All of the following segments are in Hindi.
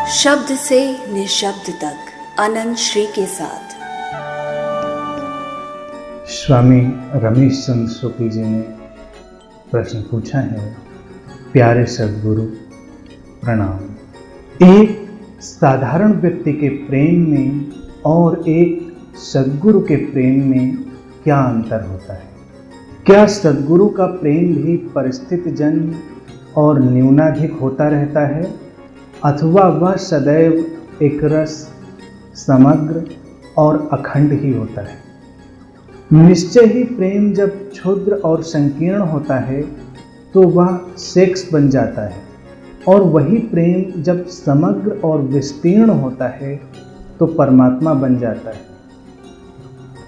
शब्द से निशब्द तक अनंत श्री के साथ। स्वामी रमेश चंद्र शुक्ल जी ने प्रश्न पूछा है। प्यारे सद्गुरु प्रणाम। एक साधारण व्यक्ति के प्रेम में और एक सद्गुरु के प्रेम में क्या अंतर होता है? क्या सद्गुरु का प्रेम भी परिस्थितिजन्य और न्यूनाधिक होता रहता है, अथवा वह सदैव एक रस, समग्र और अखंड ही होता है? निश्चय ही प्रेम जब क्षुद्र और संकीर्ण होता है तो वह सेक्स बन जाता है, और वही प्रेम जब समग्र और विस्तीर्ण होता है तो परमात्मा बन जाता है।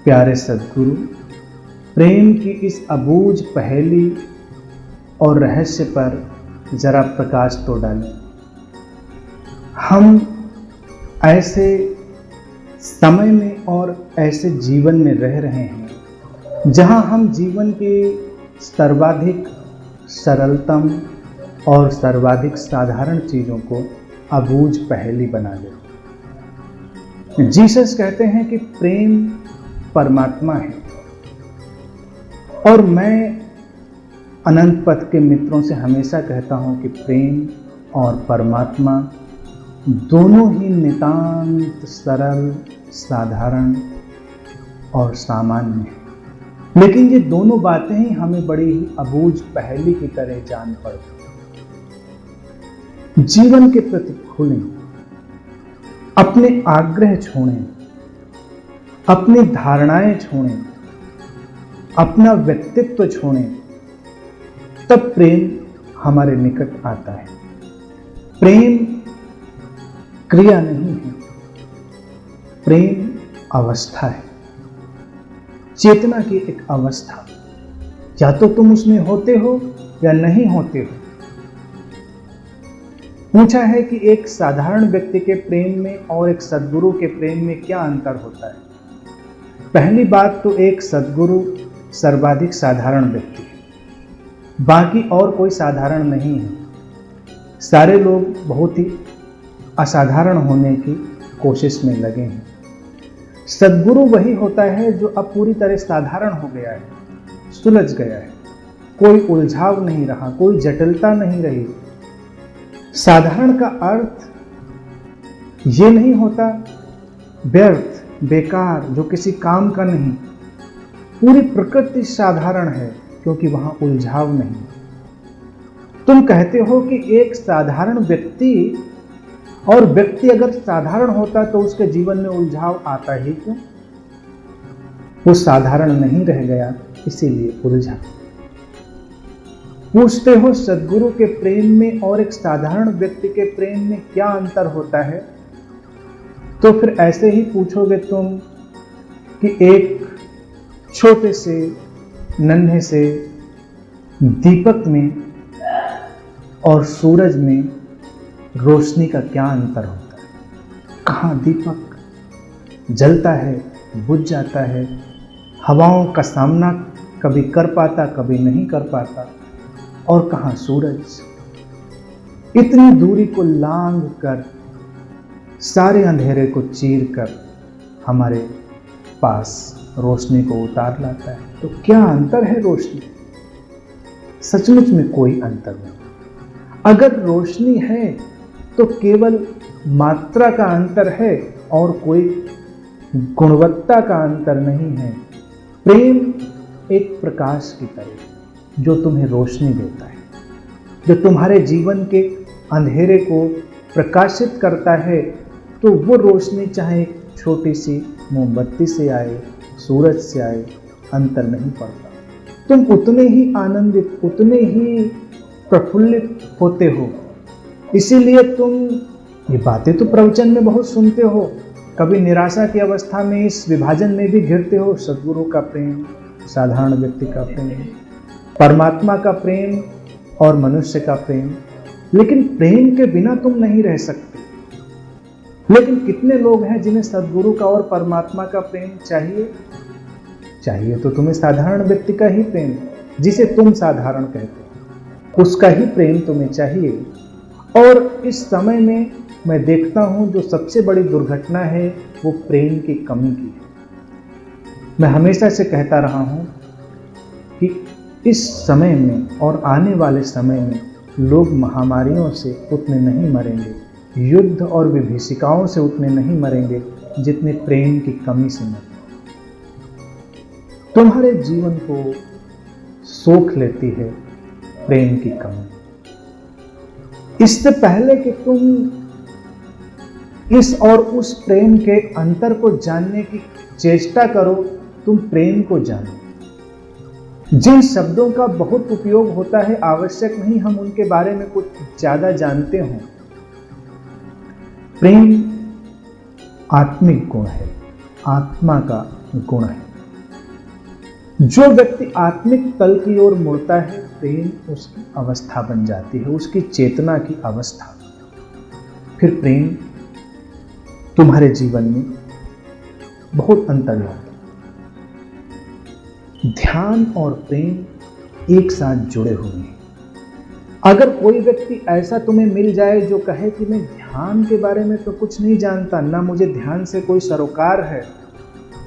प्यारे सद्गुरु, प्रेम की इस अबूझ पहेली और रहस्य पर जरा प्रकाश तो डालें। हम ऐसे समय में और ऐसे जीवन में रह रहे हैं जहां हम जीवन के सर्वाधिक सरलतम और सर्वाधिक साधारण चीज़ों को अबूझ पहेली बना देते हैं। जीसस कहते हैं कि प्रेम परमात्मा है, और मैं अनंत पथ के मित्रों से हमेशा कहता हूं कि प्रेम और परमात्मा दोनों ही नितांत सरल, साधारण और सामान्य हैं, लेकिन ये दोनों बातें ही हमें बड़ी ही अबूझ पहेली की तरह जान पड़ती हैं। जीवन के प्रति खुलें, अपने आग्रह छोड़ें, अपनी धारणाएं छोड़ें, अपना व्यक्तित्व छोड़ें, तब प्रेम हमारे निकट आता है। प्रेम क्रिया नहीं है, प्रेम अवस्था है, चेतना की एक अवस्था। या तो तुम उसमें होते हो या नहीं होते हो। पूछा है कि एक साधारण व्यक्ति के प्रेम में और एक सद्गुरु के प्रेम में क्या अंतर होता है? पहली बात तो एक सद्गुरु सर्वाधिक साधारण व्यक्ति है, बाकी और कोई साधारण नहीं है। सारे लोग बहुत ही असाधारण होने की कोशिश में लगे हैं। सद्गुरु वही होता है जो अब पूरी तरह साधारण हो गया है, सुलझ गया है, कोई उलझाव नहीं रहा, कोई जटिलता नहीं रही। साधारण का अर्थ ये नहीं होता व्यर्थ, बेकार, जो किसी काम का नहीं। पूरी प्रकृति साधारण है क्योंकि वहां उलझाव नहीं। तुम कहते हो कि एक साधारण व्यक्ति, और व्यक्ति अगर साधारण होता तो उसके जीवन में उलझाव आता ही क्यों? वो साधारण नहीं रह गया, इसीलिए उलझा। पूछते हो सद्गुरु के प्रेम में और एक साधारण व्यक्ति के प्रेम में क्या अंतर होता है? तो फिर ऐसे ही पूछोगे तुम कि एक छोटे से नन्हे से दीपक में और सूरज में रोशनी का क्या अंतर होता है? कहाँ दीपक जलता है, बुझ जाता है, हवाओं का सामना कभी कर पाता, कभी नहीं कर पाता, और कहाँ सूरज इतनी दूरी को लांघ कर, सारे अंधेरे को चीर कर हमारे पास रोशनी को उतार लाता है। तो क्या अंतर है रोशनी? सचमुच में कोई अंतर नहीं। अगर रोशनी है तो केवल मात्रा का अंतर है और कोई गुणवत्ता का अंतर नहीं है। प्रेम एक प्रकाश की तरह जो तुम्हें रोशनी देता है, जो तुम्हारे जीवन के अंधेरे को प्रकाशित करता है। तो वो रोशनी चाहे एक छोटी सी मोमबत्ती से आए, सूरज से आए, अंतर नहीं पड़ता। तुम उतने ही आनंदित, उतने ही प्रफुल्लित होते हो। इसीलिए तुम ये बातें तो प्रवचन में बहुत सुनते हो, कभी निराशा की अवस्था में इस विभाजन में भी घिरते हो। सद्गुरु का प्रेम, साधारण व्यक्ति का प्रेम, परमात्मा का प्रेम और मनुष्य का प्रेम। लेकिन प्रेम के बिना तुम नहीं रह सकते। लेकिन कितने लोग हैं जिन्हें सद्गुरु का और परमात्मा का प्रेम चाहिए? चाहिए तो तुम्हें साधारण व्यक्ति का ही प्रेम, जिसे तुम साधारण कहते हो, उसका ही प्रेम तुम्हें चाहिए। और इस समय में मैं देखता हूं जो सबसे बड़ी दुर्घटना है वो प्रेम की कमी की है। मैं हमेशा से कहता रहा हूं कि इस समय में और आने वाले समय में लोग महामारियों से उतने नहीं मरेंगे, युद्ध और विभीषिकाओं से उतने नहीं मरेंगे जितने प्रेम की कमी से मरेंगे। तुम्हारे जीवन को सोख लेती है प्रेम की कमी। इससे पहले कि तुम इस और उस प्रेम के अंतर को जानने की चेष्टा करो, तुम प्रेम को जानो। जिन शब्दों का बहुत उपयोग होता है, आवश्यक नहीं हम उनके बारे में कुछ ज्यादा जानते हों। प्रेम आत्मिक गुण है, आत्मा का गुण है। जो व्यक्ति आत्मिक तल की ओर मुड़ता है, प्रेम उसकी अवस्था बन जाती है, उसकी चेतना की अवस्था। फिर प्रेम तुम्हारे जीवन में बहुत अंतर लाता है। ध्यान और प्रेम एक साथ जुड़े हुए हैं। अगर कोई व्यक्ति ऐसा तुम्हें मिल जाए जो कहे कि मैं ध्यान के बारे में तो कुछ नहीं जानता, ना मुझे ध्यान से कोई सरोकार है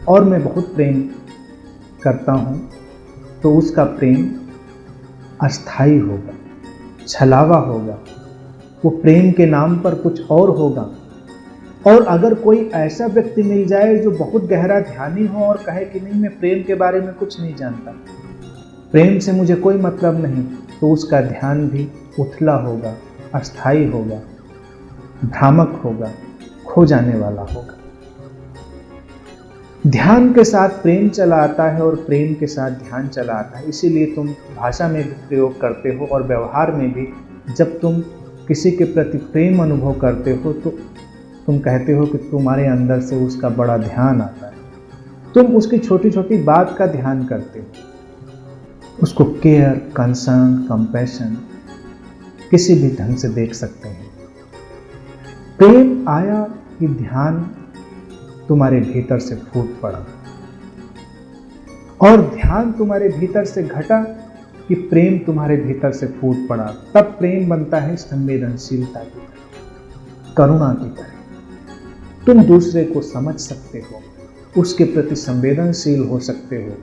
और मैं बहुत प्रेम करता हूं, तो उसका प्रेम अस्थाई होगा, छलावा होगा, वो प्रेम के नाम पर कुछ और होगा। और अगर कोई ऐसा व्यक्ति मिल जाए जो बहुत गहरा ध्यानी हो और कहे कि नहीं मैं प्रेम के बारे में कुछ नहीं जानता, प्रेम से मुझे कोई मतलब नहीं, तो उसका ध्यान भी उथला होगा, अस्थाई होगा, भ्रामक होगा, खो जाने वाला होगा। ध्यान के साथ प्रेम चला आता है और प्रेम के साथ ध्यान चला आता है। इसीलिए तुम भाषा में भी प्रयोग करते हो और व्यवहार में भी। जब तुम किसी के प्रति प्रेम अनुभव करते हो तो तुम कहते हो कि तुम्हारे अंदर से उसका बड़ा ध्यान आता है। तुम उसकी छोटी छोटी बात का ध्यान करते हो, उसको केयर, कंसर्न, कंपैशन किसी भी ढंग से देख सकते हैं। प्रेम आया कि ध्यान तुम्हारे भीतर से फूट पड़ा, और ध्यान तुम्हारे भीतर से घटा कि प्रेम तुम्हारे भीतर से फूट पड़ा। तब प्रेम बनता है संवेदनशीलता की तरह, करुणा की तरह। तुम दूसरे को समझ सकते हो, उसके प्रति संवेदनशील हो सकते हो।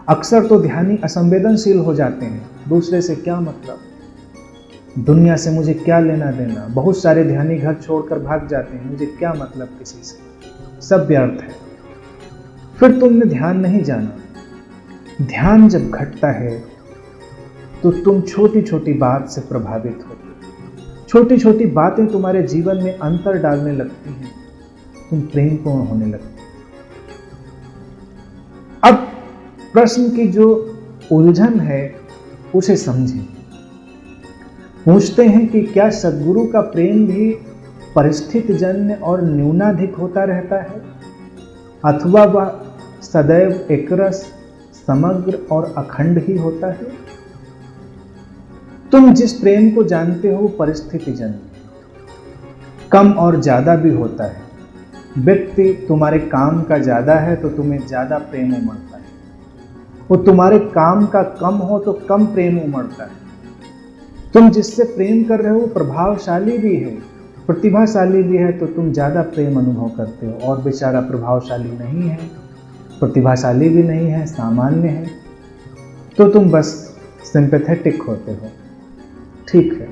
अक्सर तो ध्यानी असंवेदनशील हो जाते हैं, दूसरे से क्या मतलब, दुनिया से मुझे क्या लेना देना। बहुत सारे ध्यानी घर छोड़कर भाग जाते हैं, मुझे क्या मतलब किसी से, सब व्यर्थ है। फिर तुमने ध्यान नहीं जाना। ध्यान जब घटता है तो तुम छोटी छोटी बात से प्रभावित होते हो, छोटी छोटी बातें तुम्हारे जीवन में अंतर डालने लगती हैं, तुम प्रेमपूर्ण होने लगते हो। अब प्रश्न की जो उलझन है उसे समझें। पूछते हैं कि क्या सद्गुरु का प्रेम भी परिस्थितिजन्य और न्यूनाधिक होता रहता है, अथवा वह सदैव एकरस, समग्र और अखंड ही होता है? तुम जिस प्रेम को जानते हो परिस्थितिजन्य, कम और ज्यादा भी होता है। व्यक्ति तुम्हारे काम का ज्यादा है तो तुम्हें ज्यादा प्रेम उमड़ता है, वो तुम्हारे काम का कम हो तो कम प्रेम उमड़ता है। तुम जिससे प्रेम कर रहे हो प्रभावशाली भी है, प्रतिभाशाली भी है, तो तुम ज्यादा प्रेम अनुभव करते हो। और बेचारा प्रभावशाली नहीं है, प्रतिभाशाली भी नहीं है, सामान्य है, तो तुम बस सिंपैथेटिक होते हो। ठीक है,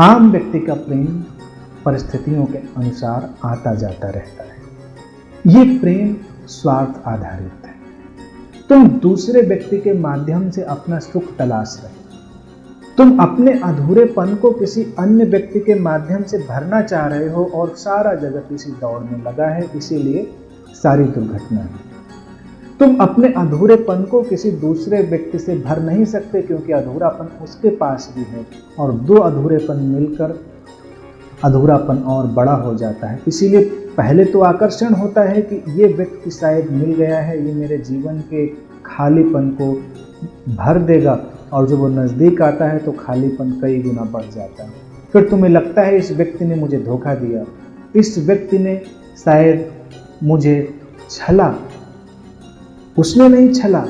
आम व्यक्ति का प्रेम परिस्थितियों के अनुसार आता जाता रहता है। ये प्रेम स्वार्थ आधारित है। तुम दूसरे व्यक्ति के माध्यम से अपना सुख तलाश रहे, तुम अपने अधूरेपन को किसी अन्य व्यक्ति के माध्यम से भरना चाह रहे हो, और सारा जगत इसी दौड़ में लगा है, इसीलिए सारी दुर्घटना है। तुम अपने अधूरेपन को किसी दूसरे व्यक्ति से भर नहीं सकते, क्योंकि अधूरापन उसके पास भी है, और दो अधूरेपन मिलकर अधूरापन और बड़ा हो जाता है। इसीलिए पहले तो आकर्षण होता है कि ये व्यक्ति शायद मिल गया है, ये मेरे जीवन के खालीपन को भर देगा, और जब वो नज़दीक आता है तो खालीपन कई गुना बढ़ जाता है। फिर तुम्हें लगता है इस व्यक्ति ने मुझे धोखा दिया, इस व्यक्ति ने शायद मुझे छला। उसने नहीं छला,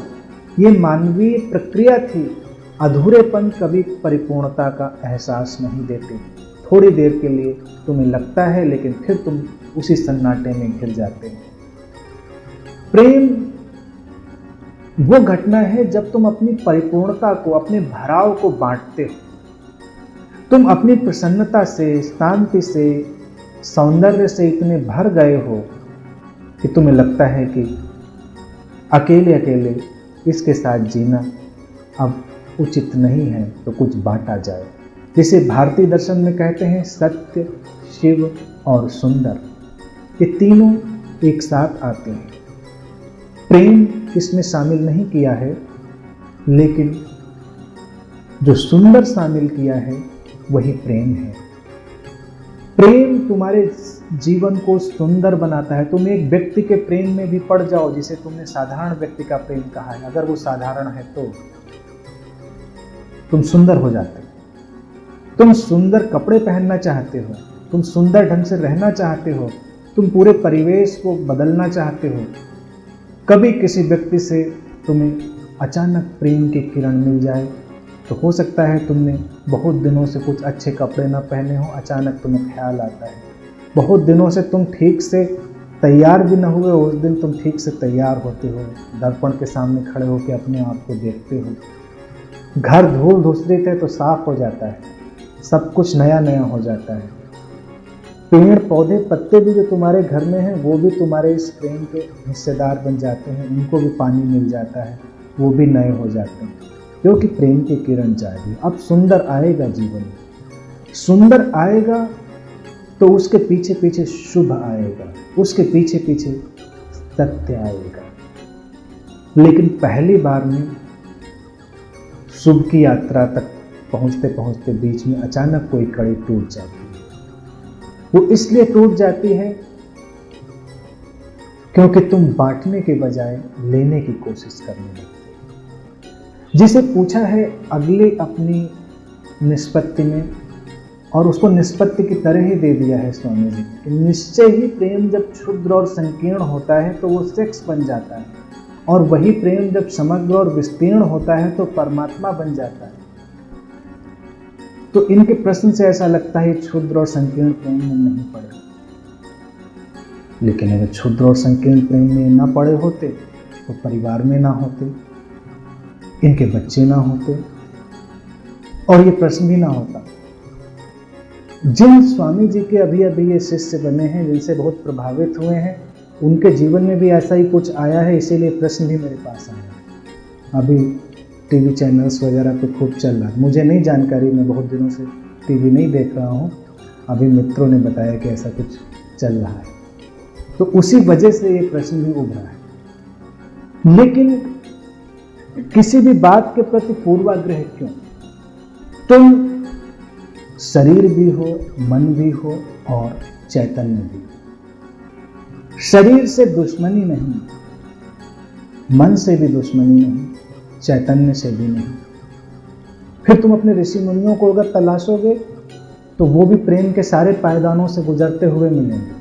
ये मानवीय प्रक्रिया थी। अधूरेपन कभी परिपूर्णता का एहसास नहीं देते। थोड़ी देर के लिए तुम्हें लगता है, लेकिन फिर तुम उसी सन्नाटे में घिर जाते हो। प्रेम वो घटना है जब तुम अपनी परिपूर्णता को, अपने भराव को बांटते हो। तुम अपनी प्रसन्नता से, शांति से, सौंदर्य से इतने भर गए हो कि तुम्हें लगता है कि अकेले अकेले इसके साथ जीना अब उचित नहीं है, तो कुछ बांटा जाए। जिसे भारतीय दर्शन में कहते हैं सत्य, शिव और सुंदर, ये तीनों एक साथ आते हैं। प्रेम इसमें शामिल नहीं किया है, लेकिन जो सुंदर शामिल किया है वही प्रेम है। प्रेम तुम्हारे जीवन को सुंदर बनाता है। तुम एक व्यक्ति के प्रेम में भी पड़ जाओ, जिसे तुमने साधारण व्यक्ति का प्रेम कहा है, अगर वो साधारण है तो तुम सुंदर हो जाते हो। तुम सुंदर कपड़े पहनना चाहते हो, तुम सुंदर ढंग से रहना चाहते हो, तुम पूरे परिवेश को बदलना चाहते हो। कभी किसी व्यक्ति से तुम्हें अचानक प्रेम की किरण मिल जाए, तो हो सकता है तुमने बहुत दिनों से कुछ अच्छे कपड़े ना पहने हो, अचानक तुम्हें ख्याल आता है। बहुत दिनों से तुम ठीक से तैयार भी ना हुए, उस दिन तुम ठीक से तैयार होते हो, दर्पण के सामने खड़े होकर अपने आप को देखते हो। घर धूल धूसरित है तो साफ हो जाता है, सब कुछ नया नया हो जाता है। पेड़ पौधे पत्ते भी जो तुम्हारे घर में हैं वो भी तुम्हारे इस प्रेम के हिस्सेदार बन जाते हैं, उनको भी पानी मिल जाता है, वो भी नए हो जाते हैं, क्योंकि प्रेम की किरण जागी। अब सुंदर आएगा जीवन में, सुंदर आएगा तो उसके पीछे पीछे शुभ आएगा, उसके पीछे पीछे सत्य आएगा। लेकिन पहली बार में शुभ की यात्रा तक पहुंचते पहुंचते बीच में अचानक कोई कड़ी टूट जाती है। वो इसलिए टूट जाती है क्योंकि तुम बांटने के बजाय लेने की कोशिश करने लगते। जिसे पूछा है अगले अपनी निष्पत्ति में, और उसको निष्पत्ति की तरह ही दे दिया है स्वामी जी कि निश्चय ही प्रेम जब क्षुद्र और संकीर्ण होता है तो वो सेक्स बन जाता है, और वही प्रेम जब समग्र और विस्तीर्ण होता है तो परमात्मा बन जाता है। तो इनके प्रश्न से ऐसा लगता है क्षुद्र और संकीर्ण प्रेम में नहीं पड़े, लेकिन अगर क्षुद्र और संकीर्ण प्रेम में ना पड़े होते तो परिवार में ना होते, इनके बच्चे ना होते, और ये प्रश्न भी ना होता। जिन स्वामी जी के अभी अभी ये शिष्य बने हैं, जिनसे बहुत प्रभावित हुए हैं, उनके जीवन में भी ऐसा ही कुछ आया है, इसीलिए प्रश्न भी मेरे पास आया। अभी टीवी चैनल्स वगैरह पे खूब चल रहा है, मुझे नहीं जानकारी, मैं बहुत दिनों से टीवी नहीं देख रहा हूँ, अभी मित्रों ने बताया कि ऐसा कुछ चल रहा है, तो उसी वजह से ये प्रश्न भी उभरा है। लेकिन किसी भी बात के प्रति पूर्वाग्रह क्यों? तुम शरीर भी हो, मन भी हो और चैतन्य भी। शरीर से दुश्मनी नहीं, मन से भी दुश्मनी नहीं, चैतन्य से भी नहीं। फिर तुम अपने ऋषि मुनियों को अगर तलाशोगे तो वो भी प्रेम के सारे पायदानों से गुजरते हुए मिलेंगे।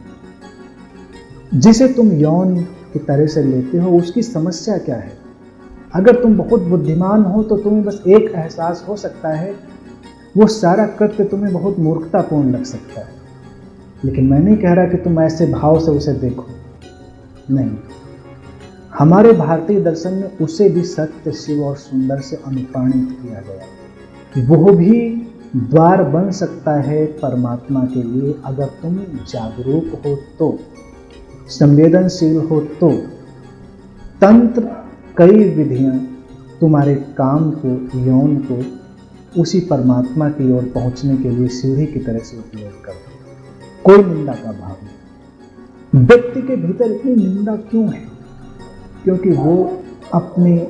जिसे तुम यौन की तरह से लेते हो उसकी समस्या क्या है? अगर तुम बहुत बुद्धिमान हो तो तुम्हें बस एक एहसास हो सकता है, वो सारा कृत्य तुम्हें बहुत मूर्खतापूर्ण लग सकता है, लेकिन मैं नहीं कह रहा कि तुम ऐसे भाव से उसे देखो, नहीं। हमारे भारतीय दर्शन में उसे भी सत्य, शिव और सुंदर से अनुप्राणित किया गया। वो भी द्वार बन सकता है परमात्मा के लिए, अगर तुम जागरूक हो तो, संवेदनशील हो तो। तंत्र, कई विधियां तुम्हारे काम को, यौन को उसी परमात्मा की ओर पहुंचने के लिए सीढ़ी की तरह से उपयोग करते। कोई निंदा का भाव नहीं। व्यक्ति के भीतर इतनी निंदा क्यों है? क्योंकि वो अपने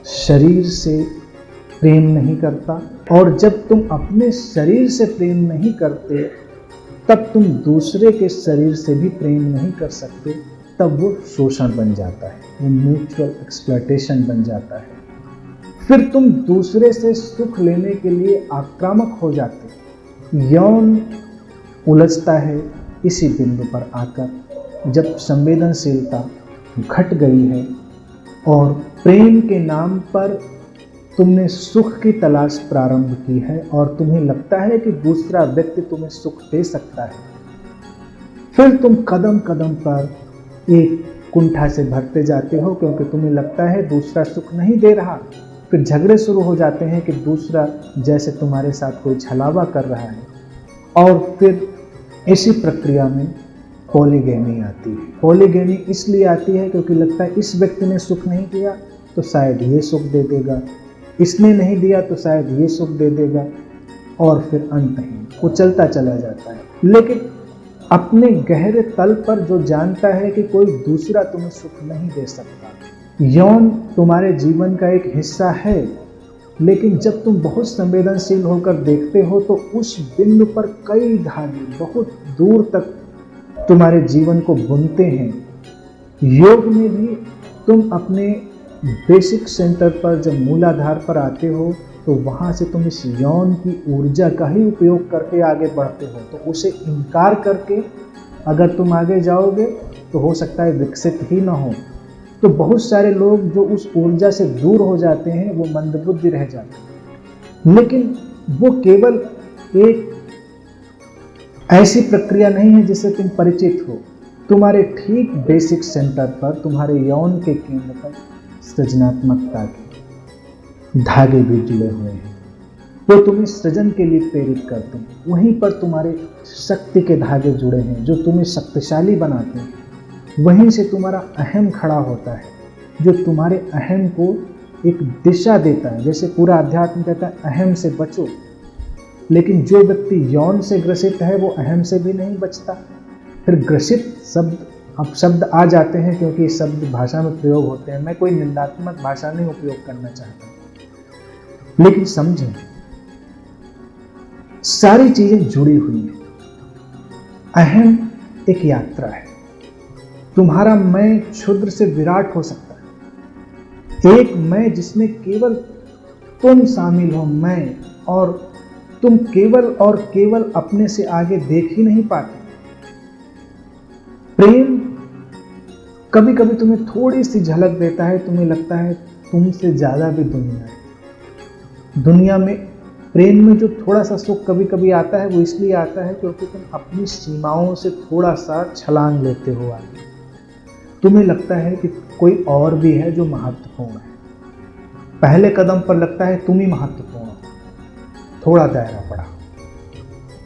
शरीर से प्रेम नहीं करता, और जब तुम अपने शरीर से प्रेम नहीं करते तब तुम दूसरे के शरीर से भी प्रेम नहीं कर सकते, तब वो शोषण बन जाता है, वो म्यूचुअल एक्सप्लॉयटेशन बन जाता है। फिर तुम दूसरे से सुख लेने के लिए आक्रामक हो जाते। यौन उलझता है इसी बिंदु पर आकर, जब संवेदनशीलता घट गई है और प्रेम के नाम पर तुमने सुख की तलाश प्रारंभ की है और तुम्हें लगता है कि दूसरा व्यक्ति तुम्हें सुख दे सकता है। फिर तुम कदम कदम पर एक कुंठा से भरते जाते हो क्योंकि तुम्हें लगता है दूसरा सुख नहीं दे रहा। फिर झगड़े शुरू हो जाते हैं कि दूसरा जैसे तुम्हारे साथ कोई छलावा कर रहा है, और फिर इसी प्रक्रिया में पॉलीगैमी आती है। पॉलीगैमी इसलिए आती है क्योंकि लगता है इस व्यक्ति ने सुख नहीं दिया तो शायद ये सुख दे देगा, इसने नहीं दिया तो शायद ये सुख दे देगा, और फिर अंतहीन वो चलता चला जाता है। लेकिन अपने गहरे तल पर जो जानता है कि कोई दूसरा तुम्हें सुख नहीं दे सकता, यौन तुम्हारे जीवन का एक हिस्सा है, लेकिन जब तुम बहुत संवेदनशील होकर देखते हो तो उस बिंदु पर कई धागे बहुत दूर तक तुम्हारे जीवन को बुनते हैं। योग में भी तुम अपने बेसिक सेंटर पर जब मूलाधार पर आते हो तो वहाँ से तुम इस यौन की ऊर्जा का ही उपयोग करके आगे बढ़ते हो। तो उसे इनकार करके अगर तुम आगे जाओगे तो हो सकता है विकसित ही ना हो। तो बहुत सारे लोग जो उस ऊर्जा से दूर हो जाते हैं वो मंदबुद्धि रह जाते हैं। लेकिन वो केवल एक ऐसी प्रक्रिया नहीं है जिससे तुम परिचित हो। तुम्हारे ठीक बेसिक सेंटर पर, तुम्हारे यौन के केंद्र पर सृजनात्मकता के धागे भी जुड़े हुए हैं, वो तुम्हें सृजन के लिए प्रेरित करते हैं। वहीं पर तुम्हारे शक्ति के धागे जुड़े हैं जो तुम्हें शक्तिशाली बनाते हैं। वहीं से तुम्हारा अहम खड़ा होता है जो तुम्हारे अहम को एक दिशा देता है। जैसे पूरा अध्यात्म कहता है अहम से बचो, लेकिन जो व्यक्ति यौन से ग्रसित है वो अहम से भी नहीं बचता। फिर ग्रसित शब्द आ जाते हैं क्योंकि ये शब्द भाषा में प्रयोग होते हैं। मैं कोई निंदात्मक भाषा नहीं उपयोग करना चाहता, लेकिन समझें सारी चीजें जुड़ी हुई हैं। अहम एक यात्रा है। तुम्हारा मैं क्षुद्र से विराट हो सकता है। एक मैं जिसमें केवल तुम शामिल हो, मैं, और तुम केवल और केवल अपने से आगे देख ही नहीं पाते। प्रेम कभी कभी तुम्हें थोड़ी सी झलक देता है, तुम्हें लगता है तुमसे ज्यादा भी दुनिया है। दुनिया में प्रेम में जो थोड़ा सा सुख कभी कभी आता है वो इसलिए आता है क्योंकि तुम अपनी सीमाओं से थोड़ा सा छलांग लेते हो आगे। तुम्हें लगता है कि कोई और भी है जो महत्वपूर्ण है। पहले कदम पर लगता है तुम ही महत्वपूर्ण हो, थोड़ा दायरा बड़ा।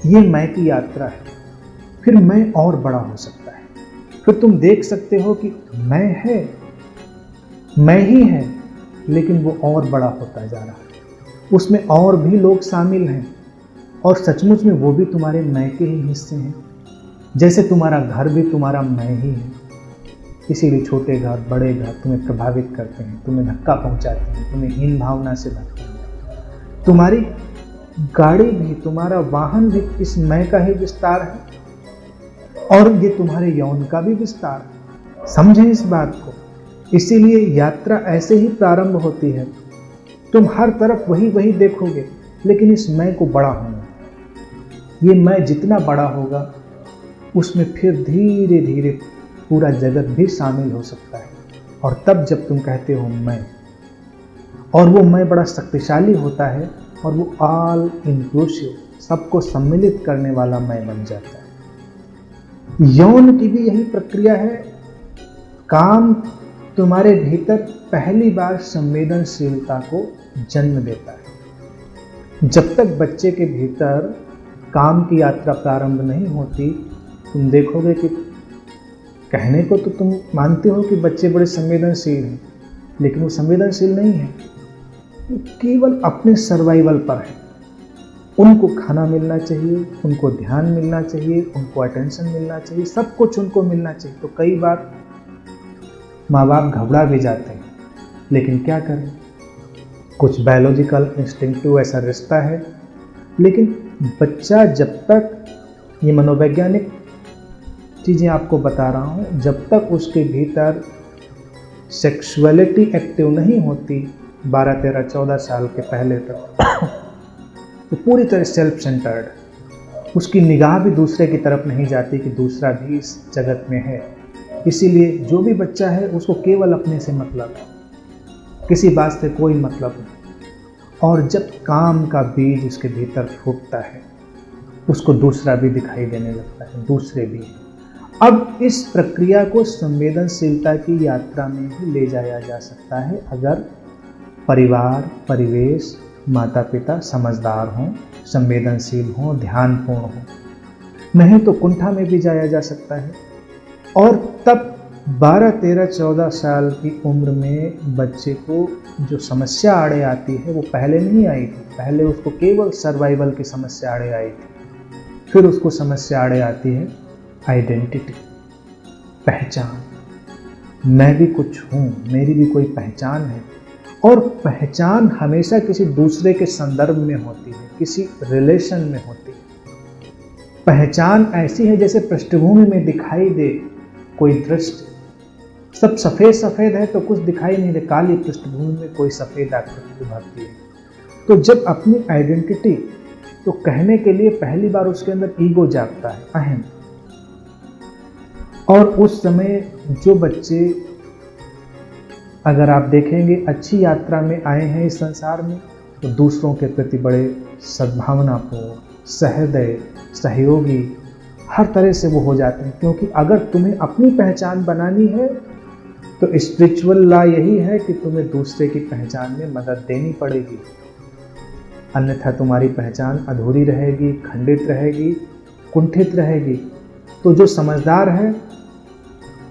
ये मैं की यात्रा है। फिर मैं और बड़ा हो सकता है। फिर तुम देख सकते हो कि मैं है, मैं ही है, लेकिन वो और बड़ा होता जा रहा है। उसमें और भी लोग शामिल हैं और सचमुच में वो भी तुम्हारे मैं के ही हिस्से हैं। जैसे तुम्हारा घर भी तुम्हारा मैं ही है। इसीलिए छोटे घर बड़े घर तुम्हें प्रभावित करते हैं, तुम्हें धक्का पहुंचाते हैं, तुम्हें हीन भावना से भरते हैं। तुम्हारी गाड़ी भी, तुम्हारा वाहन भी इस मैं का ही विस्तार है और ये तुम्हारे यौन का भी विस्तार है। समझें इस बात को। इसीलिए यात्रा ऐसे ही प्रारंभ होती है। तुम हर तरफ वही वही देखोगे, लेकिन इस मैं को बड़ा होना। ये मैं जितना बड़ा होगा उसमें फिर धीरे धीरे पूरा जगत भी शामिल हो सकता है। और तब जब तुम कहते हो मैं, और वो मैं बड़ा शक्तिशाली होता है और वो ऑल इंक्लूसिव, सबको सम्मिलित करने वाला मैं बन जाता है। यौन की भी यही प्रक्रिया है। काम तुम्हारे भीतर पहली बार संवेदनशीलता को जन्म देता है। जब तक बच्चे के भीतर काम की यात्रा प्रारंभ नहीं होती, तुम देखोगे कि कहने को तो तुम मानते हो कि बच्चे बड़े संवेदनशील हैं, लेकिन वो संवेदनशील नहीं है। वो केवल अपने सर्वाइवल पर है। उनको खाना मिलना चाहिए, उनको ध्यान मिलना चाहिए, उनको अटेंशन मिलना चाहिए, सब कुछ उनको मिलना चाहिए। तो कई बार माँ बाप घबरा भी जाते हैं, लेकिन क्या करें, कुछ बायोलॉजिकल इंस्टिंक्टिव ऐसा रिश्ता है। लेकिन बच्चा जब तक, ये मनोवैज्ञानिक चीज़ें आपको बता रहा हूँ, जब तक उसके भीतर सेक्सुअलिटी एक्टिव नहीं होती 12, 13, 14 साल के पहले तक, तो पूरी तरह सेल्फ सेंटर्ड, उसकी निगाह भी दूसरे की तरफ नहीं जाती कि दूसरा भी इस जगत में है। इसीलिए जो भी बच्चा है उसको केवल अपने से मतलब है, किसी बात से कोई मतलब नहीं। और जब काम का बीज उसके भीतर फूटता है, उसको दूसरा भी दिखाई देने लगता है, दूसरे भी। अब इस प्रक्रिया को संवेदनशीलता की यात्रा में भी ले जाया जा सकता है अगर परिवार, परिवेश, माता पिता समझदार हों, संवेदनशील हों, ध्यानपूर्ण हों। नहीं तो कुंठा में भी जाया जा सकता है। और तब 12, 13, 14 साल की उम्र में बच्चे को जो समस्या आड़े आती है वो पहले नहीं आई थी। पहले उसको केवल सर्वाइवल की समस्या आड़े आई थी। फिर उसको समस्या आड़े आती है आइडेंटिटी, पहचान। मैं भी कुछ हूँ, मेरी भी कोई पहचान है। और पहचान हमेशा किसी दूसरे के संदर्भ में होती है, किसी रिलेशन में होती है। पहचान ऐसी है जैसे पृष्ठभूमि में दिखाई दे कोई दृश्य। सब सफ़ेद सफ़ेद है तो कुछ दिखाई नहीं दे, काली पृष्ठभूमि में कोई सफ़ेद आकृति उभरती है। तो जब अपनी आइडेंटिटी तो कहने के लिए पहली बार उसके अंदर ईगो जागता है, अहम। और उस समय जो बच्चे, अगर आप देखेंगे, अच्छी यात्रा में आए हैं इस संसार में, तो दूसरों के प्रति बड़े सद्भावनापूर्ण, सहृदय, सहयोगी, हर तरह से वो हो जाते हैं। क्योंकि अगर तुम्हें अपनी पहचान बनानी है तो स्पिरिचुअल लॉ यही है कि तुम्हें दूसरे की पहचान में मदद देनी पड़ेगी, अन्यथा तुम्हारी पहचान अधूरी रहेगी, खंडित रहेगी, कुंठित रहेगी। तो जो समझदार है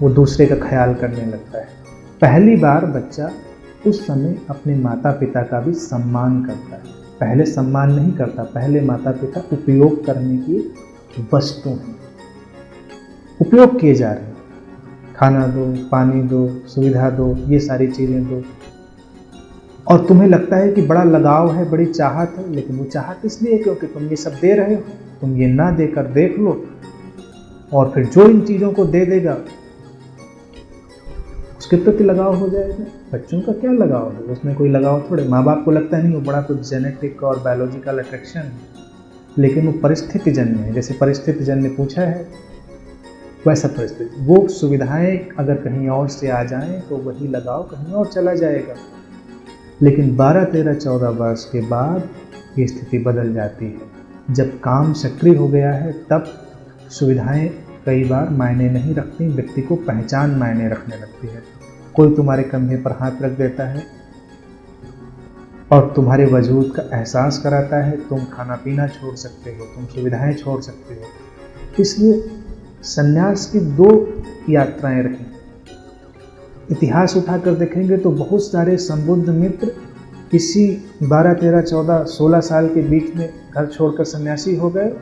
वो दूसरे का ख्याल करने लगता है। पहली बार बच्चा उस समय अपने माता पिता का भी सम्मान करता है। पहले सम्मान नहीं करता, पहले माता पिता उपयोग करने की वस्तु हैं, उपयोग किए जा रहे हैं। खाना दो, पानी दो, सुविधा दो, ये सारी चीज़ें दो। और तुम्हें लगता है कि बड़ा लगाव है, बड़ी चाहत है, लेकिन वो चाहत इसलिए क्योंकि तुम ये सब दे रहे हो। तुम ये ना देकर देख लो, और फिर जो इन चीज़ों को दे देगा उसके प्रति लगाव हो जाएगा। बच्चों का क्या लगाव है, उसमें कोई लगाव थोड़े। माँ बाप को लगता नहीं वो बड़ा कुछ जेनेटिक और बायोलॉजिकल अट्रैक्शन है, लेकिन वो परिस्थिति जन्य है। जैसे परिस्थिति जन्य पूछा है, वैसा परिस्थिति, वो सुविधाएं अगर कहीं और से आ जाएं तो वही लगाव कहीं और चला जाएगा। लेकिन 12, 13, 14 वर्ष के बाद ये स्थिति बदल जाती है। जब काम सक्रिय हो गया है तब सुविधाएं कई बार मायने नहीं रखती, व्यक्ति को पहचान मायने रखने लगती है। कोई तुम्हारे कंधे पर हाथ रख देता है और तुम्हारे वजूद का एहसास कराता है, तुम खाना पीना छोड़ सकते हो, तुम सुविधाएं छोड़ सकते हो। इसलिए संन्यास की 2 यात्राएं रही। इतिहास उठाकर देखेंगे तो बहुत सारे संबुद्ध मित्र किसी 12, 13, 14, 16 साल के बीच में घर छोड़कर सन्यासी हो गए।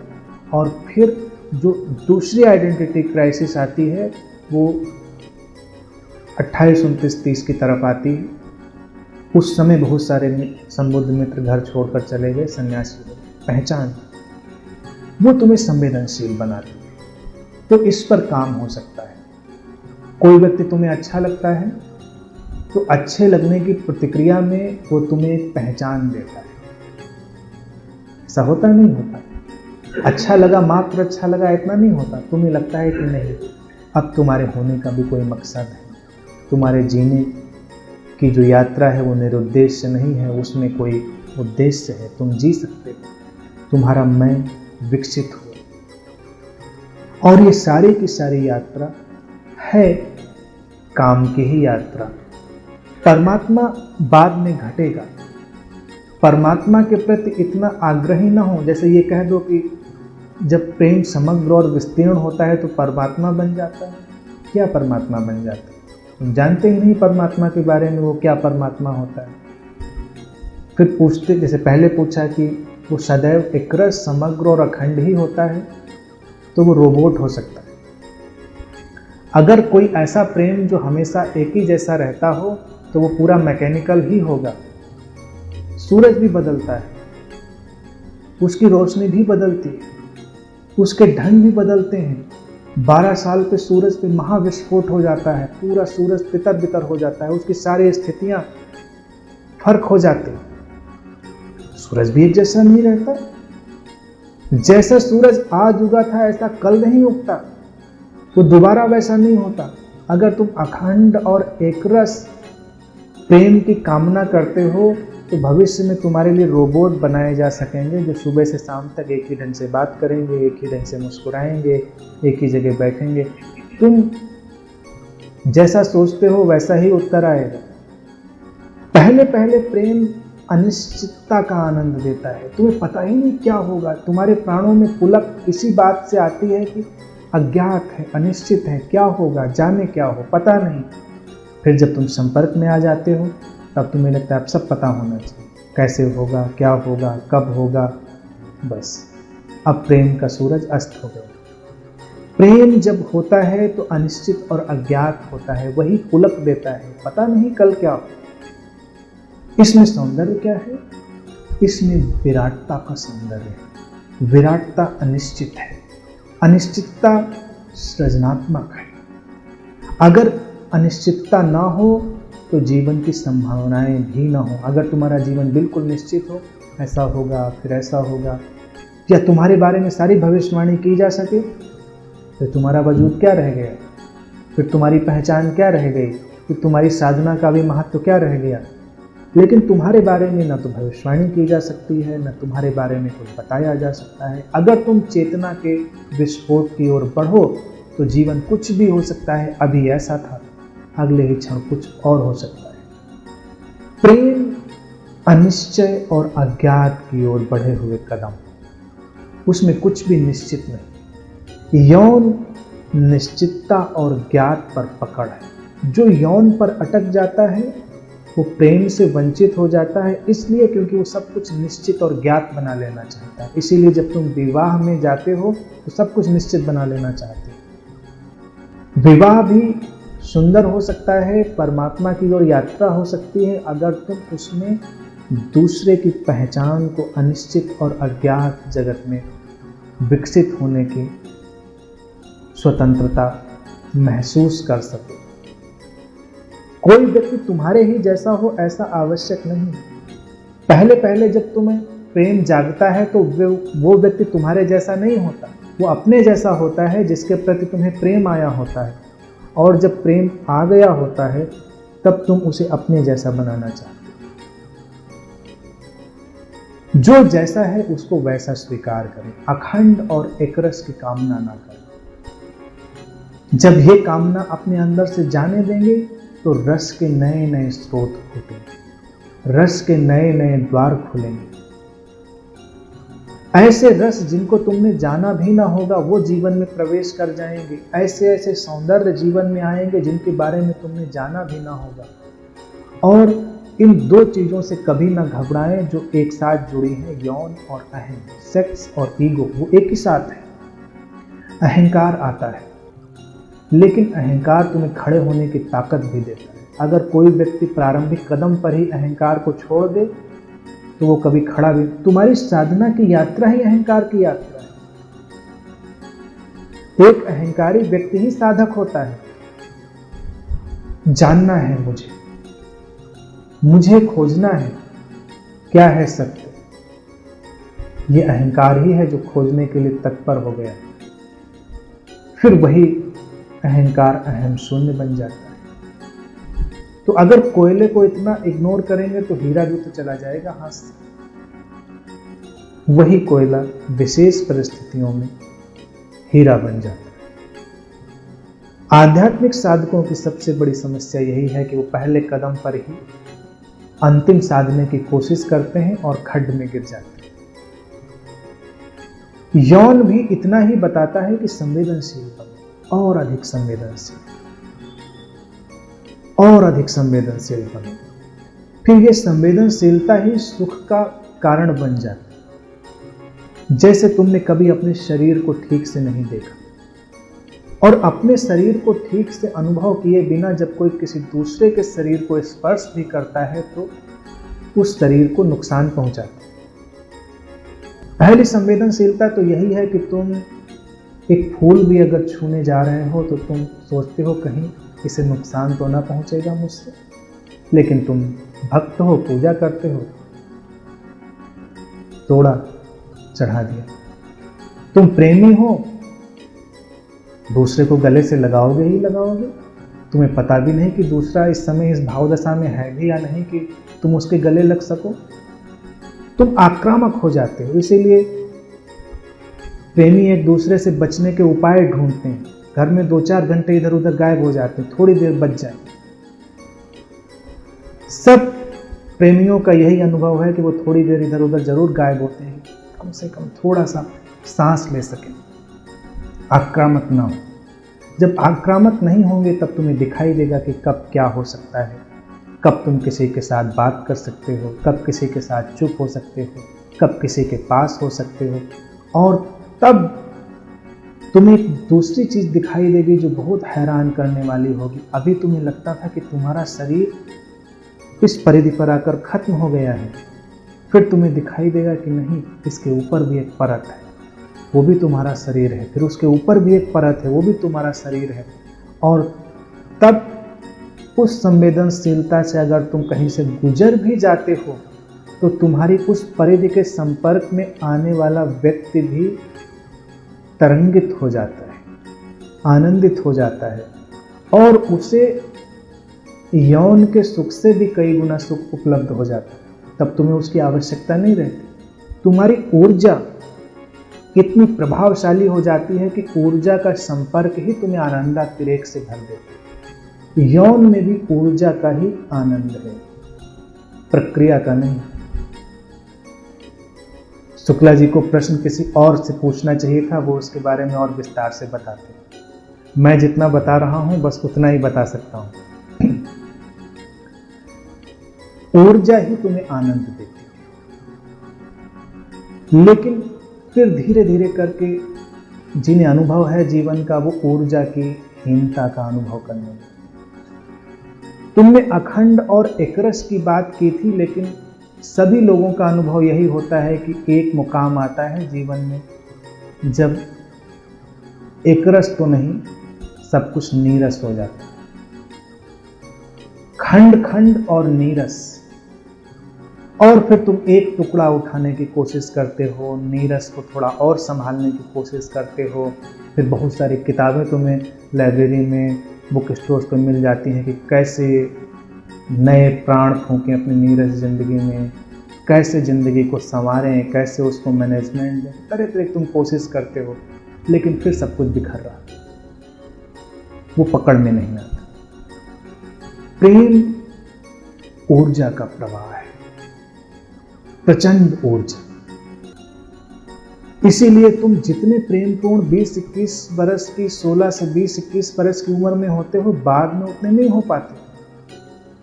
और फिर जो दूसरी आइडेंटिटी क्राइसिस आती है वो 28, 29, 30 की तरफ आती है। उस समय बहुत सारे संबुद्ध मित्र घर छोड़कर चले गए, सन्यासी हो। पहचान वो तुम्हें संवेदनशील बनाती है। तो इस पर काम हो सकता है। कोई व्यक्ति तुम्हें अच्छा लगता है तो अच्छे लगने की प्रतिक्रिया में वो तुम्हें एक पहचान देता है। ऐसा होता नहीं होता। अच्छा लगा, मात्र अच्छा लगा इतना नहीं होता। तुम्हें लगता है कि नहीं, अब तुम्हारे होने का भी कोई मकसद है, तुम्हारे जीने की जो यात्रा है वो निरुद्देश्य नहीं है, उसमें कोई उद्देश्य है, तुम जी सकते हो, तुम्हारा मैं विकसित हो। और ये सारी की सारी यात्रा है काम की ही यात्रा। परमात्मा बाद में घटेगा। परमात्मा के प्रति इतना आग्रही ना हो, जैसे ये कह दो कि जब प्रेम समग्र और विस्तीर्ण होता है तो परमात्मा बन जाता है। क्या परमात्मा बन जाता है? तुम जानते ही नहीं परमात्मा के बारे में, वो क्या परमात्मा होता है। फिर पूछते, जैसे पहले पूछा कि वो सदैव एकरस, समग्र और अखंड ही होता है, तो वो रोबोट हो सकता है। अगर कोई ऐसा प्रेम जो हमेशा एक ही जैसा रहता हो तो वो पूरा मैकेनिकल ही होगा। सूरज भी बदलता है, उसकी रोशनी भी बदलती है, उसके ढंग भी बदलते हैं। 12 साल पे सूरज पे महाविस्फोट हो जाता है, पूरा सूरज तितर बितर हो जाता है, उसकी सारी स्थितियां फर्क हो जाती हैं। सूरज भी एक जैसा नहीं रहता। जैसा सूरज आज उगा था ऐसा कल नहीं उगता, वो दोबारा वैसा नहीं होता। अगर तुम अखंड और एकरस प्रेम की कामना करते हो तो भविष्य में तुम्हारे लिए रोबोट बनाए जा सकेंगे जो सुबह से शाम तक एक ही ढंग से बात करेंगे, एक ही ढंग से मुस्कुराएंगे, एक ही जगह बैठेंगे। तुम जैसा सोचते हो वैसा ही उत्तर आएगा। पहले पहले प्रेम अनिश्चितता का आनंद देता है, तुम्हें पता ही नहीं क्या होगा। तुम्हारे प्राणों में पुलक इसी बात से आती है कि अज्ञात है, अनिश्चित है, क्या होगा, जाने क्या हो, पता नहीं। फिर जब तुम संपर्क में आ जाते हो तब तुम्हें लगता है अब सब पता होना चाहिए, कैसे होगा, क्या होगा, कब होगा। बस अब प्रेम का सूरज अस्त हो गया। प्रेम जब होता है तो अनिश्चित और अज्ञात होता है, वही पुलक देता है, पता नहीं कल क्या हो। इसमें सौंदर्य क्या है? इसमें विराटता का सौंदर्य है। विराटता अनिश्चित है, अनिश्चितता सृजनात्मक है। अगर अनिश्चितता ना हो तो जीवन की संभावनाएं भी ना हो। अगर तुम्हारा जीवन बिल्कुल निश्चित हो, ऐसा होगा फिर ऐसा होगा, या तुम्हारे बारे में सारी भविष्यवाणी की जा सके, फिर तुम्हारा वजूद क्या रह गया? फिर तुम्हारी पहचान क्या रह गई? फिर तुम्हारी साधना का भी महत्व क्या रह गया? लेकिन तुम्हारे बारे में न तो भविष्यवाणी की जा सकती है, न तुम्हारे बारे में कुछ बताया जा सकता है। अगर तुम चेतना के विस्फोट की ओर बढ़ो तो जीवन कुछ भी हो सकता है। अभी ऐसा था, अगले ही क्षण कुछ और हो सकता है। प्रेम अनिश्चय और अज्ञात की ओर बढ़े हुए कदम, उसमें कुछ भी निश्चित नहीं। यौन निश्चितता और ज्ञात पर पकड़ है। जो यौन पर अटक जाता है वो प्रेम से वंचित हो जाता है, इसलिए क्योंकि वो सब कुछ निश्चित और ज्ञात बना लेना चाहता है। इसीलिए जब तुम विवाह में जाते हो तो सब कुछ निश्चित बना लेना चाहते हो। विवाह भी सुंदर हो सकता है, परमात्मा की ओर यात्रा हो सकती है, अगर तुम उसमें दूसरे की पहचान को अनिश्चित और अज्ञात जगत में विकसित होने की स्वतंत्रता महसूस कर सको। कोई व्यक्ति तुम्हारे ही जैसा हो ऐसा आवश्यक नहीं। पहले पहले जब तुम्हें प्रेम जागता है तो वो व्यक्ति तुम्हारे जैसा नहीं होता, वो अपने जैसा होता है जिसके प्रति तुम्हें प्रेम आया होता है। और जब प्रेम आ गया होता है तब तुम उसे अपने जैसा बनाना चाहते हो। जो जैसा है उसको वैसा स्वीकार करें, अखंड और एकरस की कामना ना करें। जब ये कामना अपने अंदर से जाने देंगे तो रस के नए नए स्रोत खुलेंगे, रस के नए नए द्वार खुलेंगे। ऐसे रस जिनको तुमने जाना भी ना होगा वो जीवन में प्रवेश कर जाएंगे। ऐसे ऐसे सौंदर्य जीवन में आएंगे जिनके बारे में तुमने जाना भी ना होगा। और इन दो चीजों से कभी ना घबराएं जो एक साथ जुड़ी हैं, यौन और अहम, सेक्स और ईगो, वो एक ही साथ है। अहंकार आता है लेकिन अहंकार तुम्हें खड़े होने की ताकत भी देता है। अगर कोई व्यक्ति प्रारंभिक कदम पर ही अहंकार को छोड़ दे तो वो कभी खड़ा भी। तुम्हारी साधना की यात्रा ही अहंकार की यात्रा है। एक अहंकारी व्यक्ति ही साधक होता है। जानना है मुझे खोजना है क्या है सत्य। ये अहंकार ही है जो खोजने के लिए तत्पर हो गया। फिर वही अहंकार अहम शून्य बन जाता है। तो अगर कोयले को इतना इग्नोर करेंगे तो हीरा भी तो चला जाएगा हाथ से। वही कोयला विशेष परिस्थितियों में हीरा बन जाता है। आध्यात्मिक साधकों की सबसे बड़ी समस्या यही है कि वो पहले कदम पर ही अंतिम साधने की कोशिश करते हैं और खड्ड में गिर जाते हैं। यौन भी इतना ही बताता है कि संवेदनशील बनो, और अधिक संवेदनशील बनो। फिर यह संवेदनशीलता ही सुख का कारण बन जाती है। जैसे तुमने कभी अपने शरीर को ठीक से नहीं देखा और अपने शरीर को ठीक से अनुभव किए बिना जब कोई किसी दूसरे के शरीर को स्पर्श भी करता है तो उस शरीर को नुकसान पहुंचाता है। पहली संवेदनशीलता तो यही है कि तुम एक फूल भी अगर छूने जा रहे हो तो तुम सोचते हो कहीं इसे नुकसान तो ना पहुंचेगा मुझसे, लेकिन तुम भक्त हो, पूजा करते हो, तोड़ा चढ़ा दिया। तुम प्रेमी हो, दूसरे को गले से लगाओगे ही लगाओगे, तुम्हें पता भी नहीं कि दूसरा इस समय इस भावदशा में है भी या नहीं कि तुम उसके गले लग सको। तुम आक्रामक हो जाते हो। इसीलिए प्रेमी एक दूसरे से बचने के उपाय ढूंढते हैं। घर में 2-4 घंटे इधर उधर गायब हो जाते हैं, थोड़ी देर बच जाए। सब प्रेमियों का यही अनुभव है कि वो थोड़ी देर इधर उधर जरूर गायब होते हैं, कम से कम थोड़ा सा सांस ले सके, आक्रामक ना हो। जब आक्रामक नहीं होंगे तब तुम्हें दिखाई देगा कि कब क्या हो सकता है, कब तुम किसी के साथ बात कर सकते हो, कब किसी के साथ चुप हो सकते हो, कब किसी के पास हो सकते हो। और तब तुम्हें एक दूसरी चीज दिखाई देगी जो बहुत हैरान करने वाली होगी। अभी तुम्हें लगता था कि तुम्हारा शरीर इस परिधि पर आकर खत्म हो गया है, फिर तुम्हें दिखाई देगा कि नहीं, इसके ऊपर भी एक परत है, वो भी तुम्हारा शरीर है। फिर उसके ऊपर भी एक परत है, वो भी तुम्हारा शरीर है। और तब उस संवेदनशीलता से अगर तुम कहीं से गुजर भी जाते हो तो तुम्हारी उस परिधि के संपर्क में आने वाला व्यक्ति भी तरंगित हो जाता है, आनंदित हो जाता है, और उसे यौन के सुख से भी कई गुना सुख उपलब्ध हो जाता है। तब तुम्हें उसकी आवश्यकता नहीं रहती। तुम्हारी ऊर्जा इतनी प्रभावशाली हो जाती है कि ऊर्जा का संपर्क ही तुम्हें आनंदातिरेक से भर देता है। यौन में भी ऊर्जा का ही आनंद है, प्रक्रिया का नहीं। शुक्ला जी को प्रश्न किसी और से पूछना चाहिए था, वो उसके बारे में और विस्तार से बताते। मैं जितना बता रहा हूं बस उतना ही बता सकता हूं। ऊर्जा ही तुम्हें आनंद देती है, लेकिन फिर धीरे धीरे करके जिन्हें अनुभव है जीवन का, वो ऊर्जा की हीनता का अनुभव करने लगे। तुमने अखंड और एकरस की बात की थी, लेकिन सभी लोगों का अनुभव यही होता है कि एक मुकाम आता है जीवन में जब एकरस तो नहीं, सब कुछ नीरस हो जाता है। खंड खंड और नीरस। और फिर तुम एक टुकड़ा उठाने की कोशिश करते हो, नीरस को थोड़ा और संभालने की कोशिश करते हो। फिर बहुत सारी किताबें तुम्हें लाइब्रेरी में, बुक स्टोर्स पर मिल जाती हैं कि कैसे नए प्राण फूकें अपनी नीरस जिंदगी में, कैसे जिंदगी को संवारें, कैसे उसको मैनेजमेंट दें। तरह तरह तुम कोशिश करते हो, लेकिन फिर सब कुछ बिखर रहा, वो पकड़ में नहीं आता। प्रेम ऊर्जा का प्रवाह है, प्रचंड ऊर्जा। इसीलिए तुम जितने प्रेमपूर्ण 20-21 बरस की, 16 से 20-21 बरस की उम्र में होते हो, बाद में उतने नहीं हो पाते।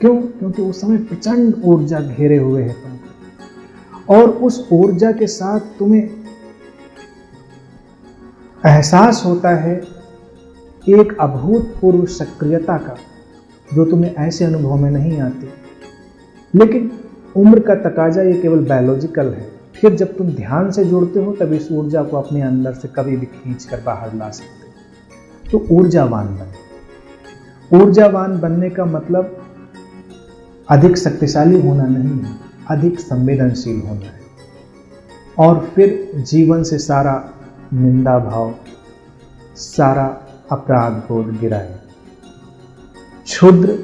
क्यों? क्योंकि उस समय प्रचंड ऊर्जा घेरे हुए है तुमको, और उस ऊर्जा के साथ तुम्हें एहसास होता है एक अभूतपूर्व सक्रियता का, जो तुम्हें ऐसे अनुभव में नहीं आती। लेकिन उम्र का तकाजा ये केवल बायोलॉजिकल है। फिर जब तुम ध्यान से जुड़ते हो तब इस ऊर्जा को अपने अंदर से कभी भी खींच कर बाहर ला सकते हो। तो ऊर्जावान बने। ऊर्जावान बनने का मतलब अधिक शक्तिशाली होना नहीं है, अधिक संवेदनशील होना है। और फिर जीवन से सारा निंदा भाव, सारा अपराध बोध गिराए। क्षुद्र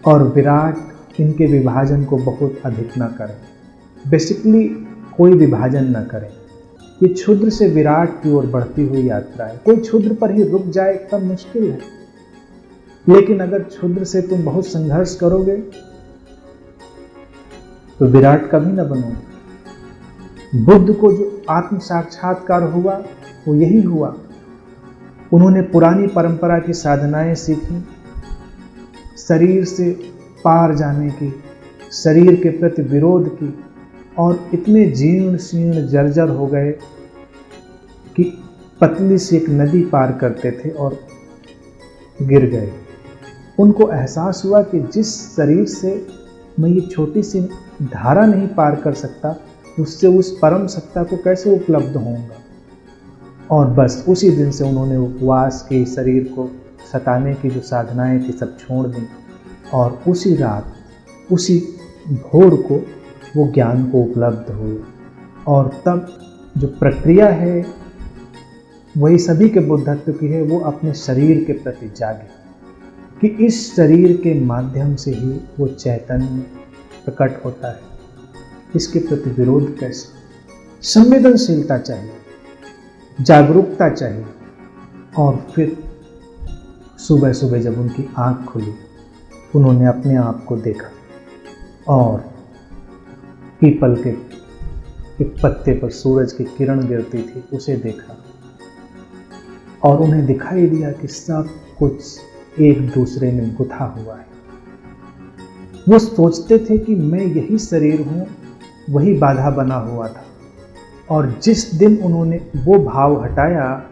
और विराट, इनके विभाजन को बहुत अधिक ना करें। बेसिकली कोई विभाजन ना करें। ये क्षुद्र से विराट की ओर बढ़ती हुई यात्रा है। कोई क्षुद्र पर ही रुक जाए तब मुश्किल है, लेकिन अगर क्षुद्र से तुम बहुत संघर्ष करोगे तो विराट कभी ना बनोगे। बुद्ध को जो आत्म साक्षात्कार हुआ वो यही हुआ। उन्होंने पुरानी परंपरा की साधनाएं सीखी, शरीर से पार जाने की, शरीर के प्रति विरोध की, और इतने जीर्ण शीर्ण जर्जर हो गए कि पतली सी एक नदी पार करते थे और गिर गए। उनको एहसास हुआ कि जिस शरीर से मैं ये छोटी सी धारा नहीं पार कर सकता, उससे उस परम सत्ता को कैसे उपलब्ध होऊंगा। और बस उसी दिन से उन्होंने उपवास के शरीर को सताने की जो साधनाएं थी सब छोड़ दी, और उसी रात, उसी भोर को वो ज्ञान को उपलब्ध हुए। और तब जो प्रक्रिया है वही सभी के बुद्धत्व की है, वो अपने शरीर के प्रति जागे कि इस शरीर के माध्यम से ही वो चैतन्य प्रकट होता है। इसके प्रति विरोध कैसे? संवेदनशीलता चाहिए, जागरूकता चाहिए। और फिर सुबह सुबह जब उनकी आंख खुली, उन्होंने अपने आप को देखा और पीपल के एक पत्ते पर सूरज की किरण गिरती थी, उसे देखा और उन्हें दिखाई दिया कि सब कुछ एक दूसरे में गुथा हुआ है। वो सोचते थे कि मैं यही शरीर हूँ, वही बाधा बना हुआ था, और जिस दिन उन्होंने वो भाव हटाया,